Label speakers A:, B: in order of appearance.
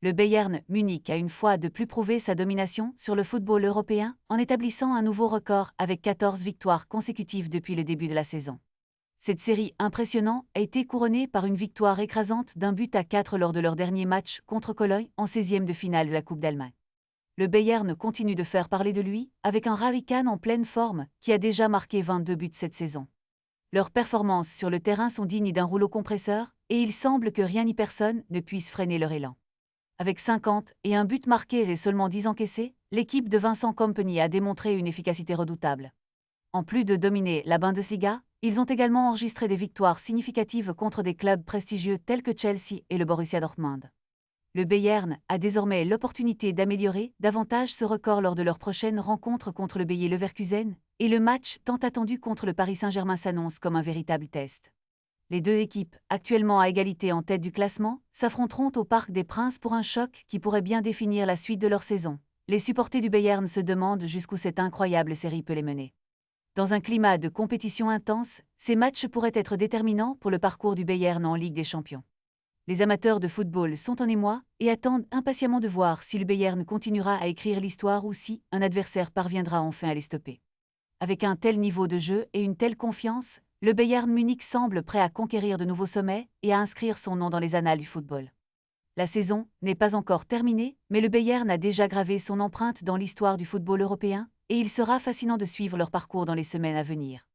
A: Le Bayern Munich a une fois de plus prouvé sa domination sur le football européen en établissant un nouveau record avec 14 victoires consécutives depuis le début de la saison. Cette série impressionnante a été couronnée par une victoire écrasante d'1-4 lors de leur dernier match contre Cologne en 16e de finale de la Coupe d'Allemagne. Le Bayern continue de faire parler de lui, avec un Harry Kane en pleine forme, qui a déjà marqué 22 buts cette saison. Leurs performances sur le terrain sont dignes d'un rouleau compresseur, et il semble que rien ni personne ne puisse freiner leur élan. Avec 51 buts marqués et seulement 10 encaissés, l'équipe de Vincent Kompany a démontré une efficacité redoutable. En plus de dominer la Bundesliga, ils ont également enregistré des victoires significatives contre des clubs prestigieux tels que Chelsea et le Borussia Dortmund. Le Bayern a désormais l'opportunité d'améliorer davantage ce record lors de leur prochaine rencontre contre le Bayer Leverkusen, et le match tant attendu contre le Paris Saint-Germain s'annonce comme un véritable test. Les deux équipes, actuellement à égalité en tête du classement, s'affronteront au Parc des Princes pour un choc qui pourrait bien définir la suite de leur saison. Les supporters du Bayern se demandent jusqu'où cette incroyable série peut les mener. Dans un climat de compétition intense, ces matchs pourraient être déterminants pour le parcours du Bayern en Ligue des Champions. Les amateurs de football sont en émoi et attendent impatiemment de voir si le Bayern continuera à écrire l'histoire ou si un adversaire parviendra enfin à les stopper. Avec un tel niveau de jeu et une telle confiance, le Bayern Munich semble prêt à conquérir de nouveaux sommets et à inscrire son nom dans les annales du football. La saison n'est pas encore terminée, mais le Bayern a déjà gravé son empreinte dans l'histoire du football européen, et il sera fascinant de suivre leur parcours dans les semaines à venir.